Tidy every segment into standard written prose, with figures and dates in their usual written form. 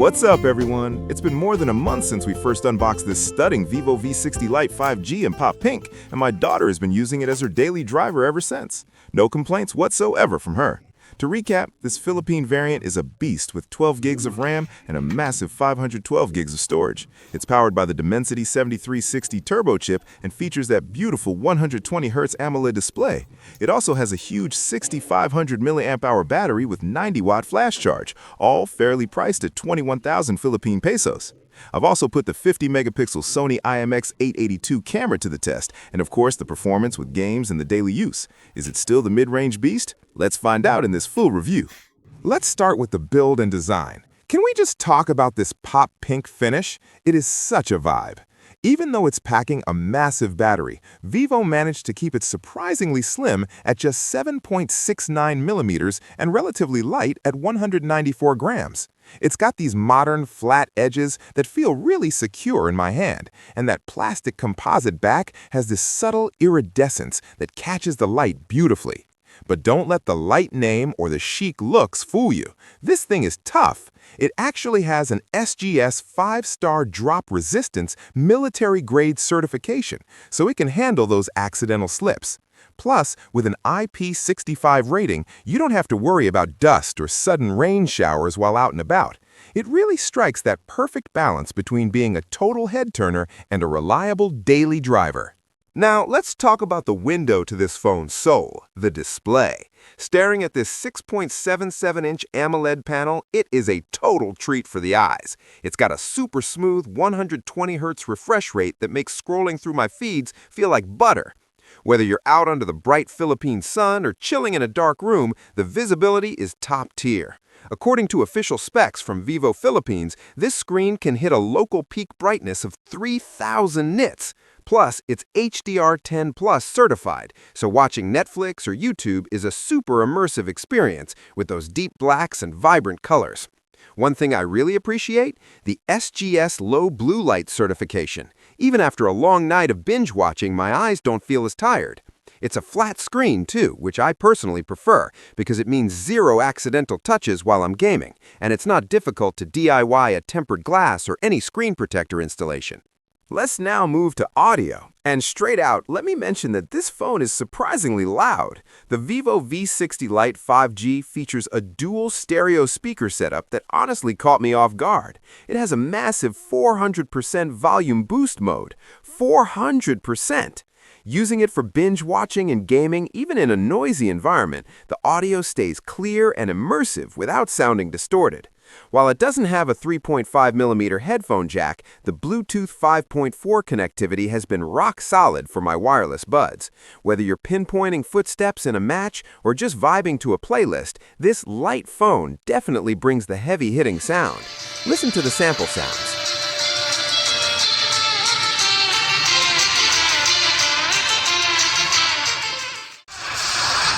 What's up, everyone? It's been more than a month since we first unboxed this stunning Vivo V60 Lite 5G in pop pink, and my daughter has been using it as her daily driver ever since. No complaints whatsoever from her. To recap, this Philippine variant is a beast with 12 gigs of RAM and a massive 512 gigs of storage. It's powered by the Dimensity 7360 turbo chip and features that beautiful 120Hz AMOLED display. It also has a huge 6500 mAh battery with 90-watt flash charge, all fairly priced at 21,000 Philippine pesos. I've also put the 50-megapixel Sony IMX882 camera to the test, and of course the performance with games and the daily use. Is it still the mid-range beast? Let's find out in this full review. Let's start with the build and design. Can we just talk about this pop pink finish? It is such a vibe. Even though it's packing a massive battery, Vivo managed to keep it surprisingly slim at just 7.69 millimeters and relatively light at 194 grams. It's got these modern, flat edges that feel really secure in my hand, and that plastic composite back has this subtle iridescence that catches the light beautifully. But don't let the light name or the chic looks fool you. This thing is tough. It actually has an SGS 5-star drop resistance military-grade certification, so it can handle those accidental slips. Plus, with an IP65 rating, you don't have to worry about dust or sudden rain showers while out and about. It really strikes that perfect balance between being a total head-turner and a reliable daily driver. Now, let's talk about the window to this phone's soul, the display. Staring at this 6.77-inch AMOLED panel, it is a total treat for the eyes. It's got a super smooth 120Hz refresh rate that makes scrolling through my feeds feel like butter. Whether you're out under the bright Philippine sun or chilling in a dark room, the visibility is top tier. According to official specs from Vivo Philippines, this screen can hit a local peak brightness of 3,000 nits. Plus, it's HDR10 Plus certified, so watching Netflix or YouTube is a super immersive experience with those deep blacks and vibrant colors. One thing I really appreciate? The SGS Low Blue Light certification. Even after a long night of binge watching, my eyes don't feel as tired. It's a flat screen, too, which I personally prefer because it means zero accidental touches while I'm gaming, and it's not difficult to DIY a tempered glass or any screen protector installation. Let's now move to audio. And straight out, let me mention that this phone is surprisingly loud. The Vivo V60 Lite 5G features a dual stereo speaker setup that honestly caught me off guard. It has a massive 400% volume boost mode. 400%! Using it for binge watching and gaming, even in a noisy environment, the audio stays clear and immersive without sounding distorted. While it doesn't have a 3.5mm headphone jack, the Bluetooth 5.4 connectivity has been rock solid for my wireless buds. Whether you're pinpointing footsteps in a match or just vibing to a playlist, this light phone definitely brings the heavy-hitting sound. Listen to the sample sounds.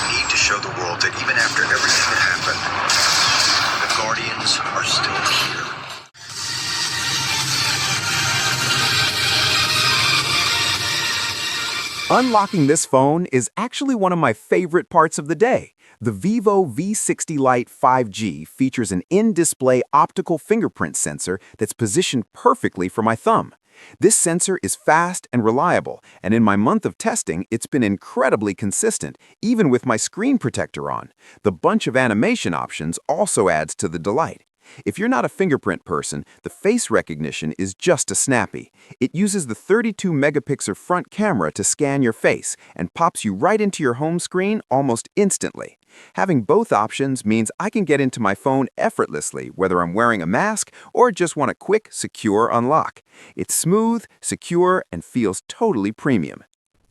We need to show the world that even after everything that happened, the Guardians are still here. Unlocking this phone is actually one of my favorite parts of the day. The Vivo V60 Lite 5G features an in-display optical fingerprint sensor that's positioned perfectly for my thumb. This sensor is fast and reliable, and in my month of testing, it's been incredibly consistent, even with my screen protector on. The bunch of animation options also adds to the delight. If you're not a fingerprint person, the face recognition is just as snappy. It uses the 32-megapixel front camera to scan your face and pops you right into your home screen almost instantly. Having both options means I can get into my phone effortlessly, whether I'm wearing a mask or just want a quick, secure unlock. It's smooth, secure, and feels totally premium.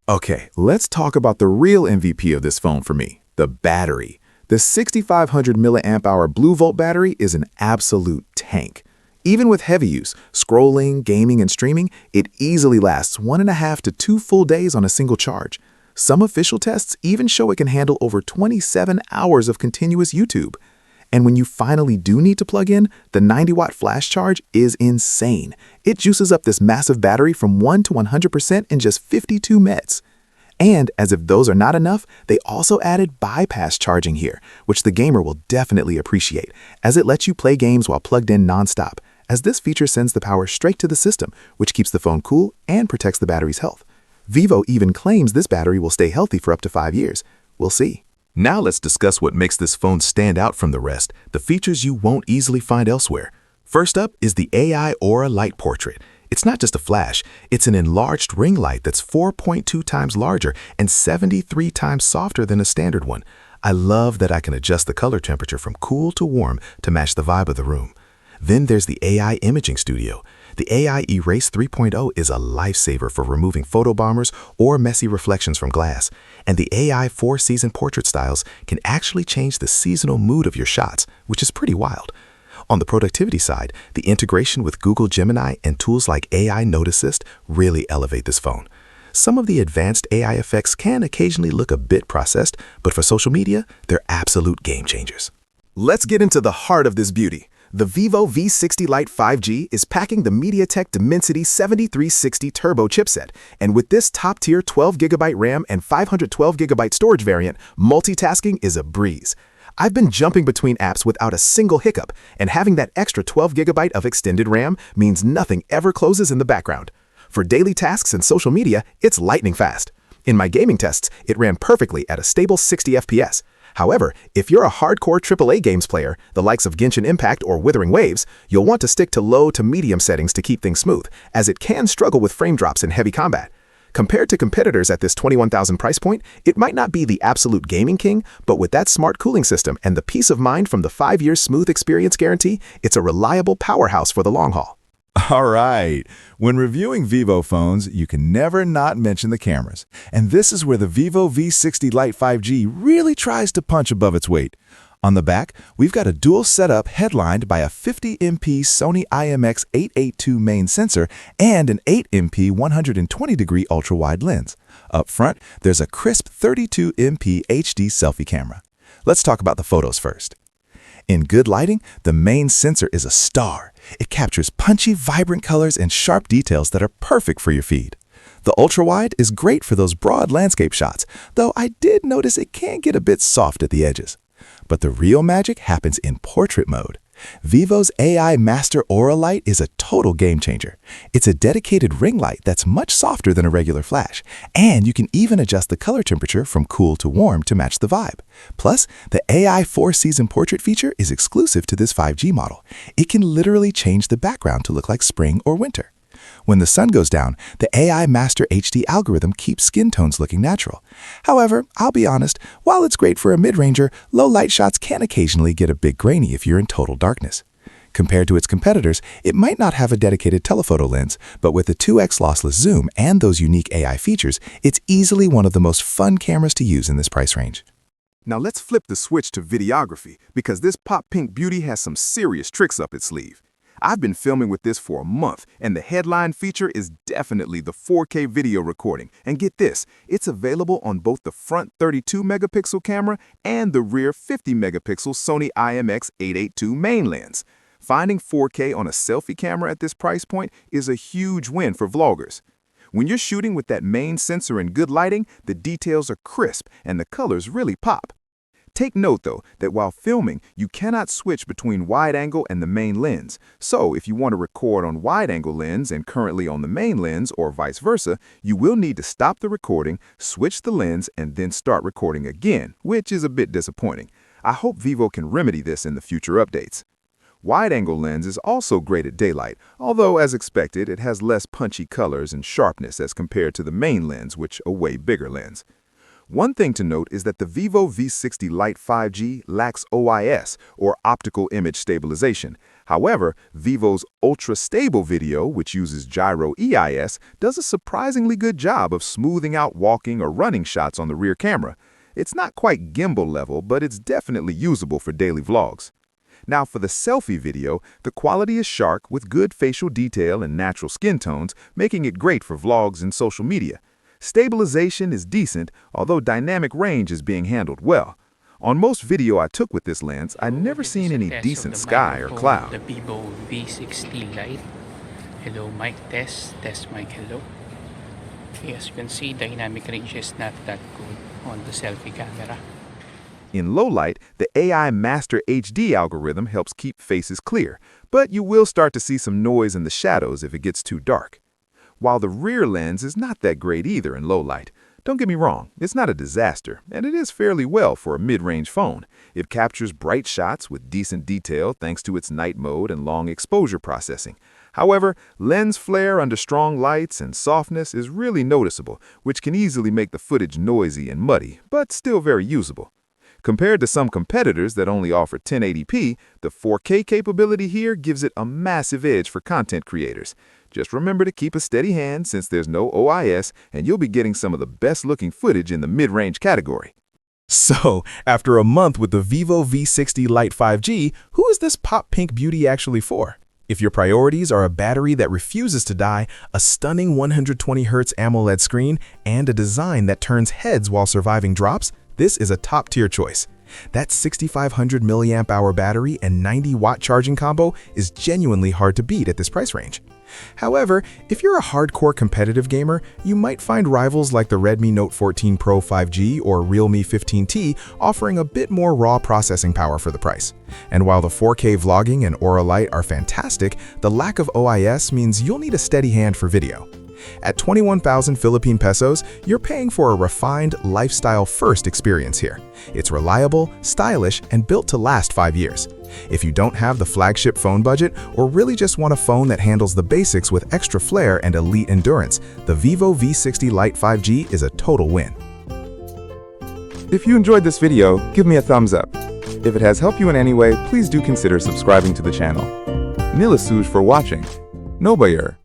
Okay, let's talk about the real MVP of this phone for me, the battery. The 6500 mAh Blue Volt battery is an absolute tank. Even with heavy use, scrolling, gaming, and streaming, it easily lasts 1.5 to 2 full days on a single charge. Some official tests even show it can handle over 27 hours of continuous YouTube. And when you finally do need to plug in, the 90-watt flash charge is insane. It juices up this massive battery from 1 to 100% in just 52 minutes. And as if those are not enough, they also added bypass charging here, which the gamer will definitely appreciate, as it lets you play games while plugged in non-stop, as this feature sends the power straight to the system, which keeps the phone cool and protects the battery's health. Vivo even claims this battery will stay healthy for up to 5 years. We'll see. Now let's discuss what makes this phone stand out from the rest, the features you won't easily find elsewhere. First up is the AI Aura Light Portrait. It's not just a flash, it's an enlarged ring light that's 4.2 times larger and 73 times softer than a standard one. I love that I can adjust the color temperature from cool to warm to match the vibe of the room. Then there's the AI Imaging Studio. The AI Erase 3.0 is a lifesaver for removing photobombers or messy reflections from glass. And the AI 4-season portrait styles can actually change the seasonal mood of your shots, which is pretty wild. On the productivity side, the integration with Google Gemini and tools like AI Note Assist really elevate this phone. Some of the advanced AI effects can occasionally look a bit processed, but for social media, they're absolute game changers. Let's get into the heart of this beauty. The Vivo V60 Lite 5G is packing the MediaTek Dimensity 7360 Turbo chipset, and with this top-tier 12GB RAM and 512GB storage variant, multitasking is a breeze. I've been jumping between apps without a single hiccup, and having that extra 12GB of extended RAM means nothing ever closes in the background. For daily tasks and social media, it's lightning fast. In my gaming tests, it ran perfectly at a stable 60 FPS. However, if you're a hardcore AAA games player, the likes of Genshin Impact or Withering Waves, you'll want to stick to low to medium settings to keep things smooth, as it can struggle with frame drops in heavy combat. Compared to competitors at this $21,000 price point, it might not be the absolute gaming king, but with that smart cooling system and the peace of mind from the 5-year smooth experience guarantee, it's a reliable powerhouse for the long haul. All right. When reviewing Vivo phones, you can never not mention the cameras. And this is where the Vivo V60 Lite 5G really tries to punch above its weight. On the back, we've got a dual setup headlined by a 50MP Sony IMX882 main sensor and an 8MP 120-degree ultra-wide lens. Up front, there's a crisp 32MP HD selfie camera. Let's talk about the photos first. In good lighting, the main sensor is a star. It captures punchy, vibrant colors and sharp details that are perfect for your feed. The ultra-wide is great for those broad landscape shots, though I did notice it can get a bit soft at the edges. But the real magic happens in portrait mode. Vivo's AI Master Aura Light is a total game changer. It's a dedicated ring light that's much softer than a regular flash, and you can even adjust the color temperature from cool to warm to match the vibe. Plus, the AI 4-season portrait feature is exclusive to this 5G model. It can literally change the background to look like spring or winter. When the sun goes down, the AI Master HD algorithm keeps skin tones looking natural. However, I'll be honest, while it's great for a mid-ranger, low light shots can occasionally get a bit grainy if you're in total darkness. Compared to its competitors, it might not have a dedicated telephoto lens, but with a 2x lossless zoom and those unique AI features, it's easily one of the most fun cameras to use in this price range. Now let's flip the switch to videography, because this pop pink beauty has some serious tricks up its sleeve. I've been filming with this for a month, and the headline feature is definitely the 4K video recording. And get this, it's available on both the front 32-megapixel camera and the rear 50-megapixel Sony IMX882 main lens. Finding 4K on a selfie camera at this price point is a huge win for vloggers. When you're shooting with that main sensor in good lighting, the details are crisp and the colors really pop. Take note, though, that while filming, you cannot switch between wide-angle and the main lens. So if you want to record on wide-angle lens and currently on the main lens or vice versa, you will need to stop the recording, switch the lens, and then start recording again, which is a bit disappointing. I hope Vivo can remedy this in the future updates. Wide-angle lens is also great at daylight, although as expected, it has less punchy colors and sharpness as compared to the main lens, which a way bigger lens. One thing to note is that the Vivo V60 Lite 5G lacks OIS, or optical image stabilization. However, Vivo's ultra-stable video, which uses gyro EIS, does a surprisingly good job of smoothing out walking or running shots on the rear camera. It's not quite gimbal level, but it's definitely usable for daily vlogs. Now for the selfie video, the quality is sharp with good facial detail and natural skin tones, making it great for vlogs and social media. Stabilization is decent, although dynamic range is being handled well. On most video I took with this lens, I'd never seen any decent sky or cloud. The Vivo V60 Lite. Hello mic test mic hello. As you can see, dynamic range is not that good on the selfie camera. In low light, the AI Master HD algorithm helps keep faces clear, but you will start to see some noise in the shadows if it gets too dark. While the rear lens is not that great either in low light. Don't get me wrong, it's not a disaster, and it is fairly well for a mid-range phone. It captures bright shots with decent detail thanks to its night mode and long exposure processing. However, lens flare under strong lights and softness is really noticeable, which can easily make the footage noisy and muddy, but still very usable. Compared to some competitors that only offer 1080p, the 4K capability here gives it a massive edge for content creators. Just remember to keep a steady hand since there's no OIS, and you'll be getting some of the best-looking footage in the mid-range category. So, after a month with the Vivo V60 Lite 5G, who is this pop pink beauty actually for? If your priorities are a battery that refuses to die, a stunning 120Hz AMOLED screen, and a design that turns heads while surviving drops, this is a top-tier choice. That 6500 mAh battery and 90-watt charging combo is genuinely hard to beat at this price range. However, if you're a hardcore competitive gamer, you might find rivals like the Redmi Note 14 Pro 5G or RealMe 15T offering a bit more raw processing power for the price. And while the 4K vlogging and Aura Light are fantastic, the lack of OIS means you'll need a steady hand for video. At 21,000 Philippine pesos, you're paying for a refined, lifestyle-first experience here. It's reliable, stylish, and built to last 5 years. If you don't have the flagship phone budget or really just want a phone that handles the basics with extra flair and elite endurance, the Vivo V60 Lite 5G is a total win. If you enjoyed this video, give me a thumbs up. If it has helped you in any way, please do consider subscribing to the channel. Nila Suj for watching. No Bayer.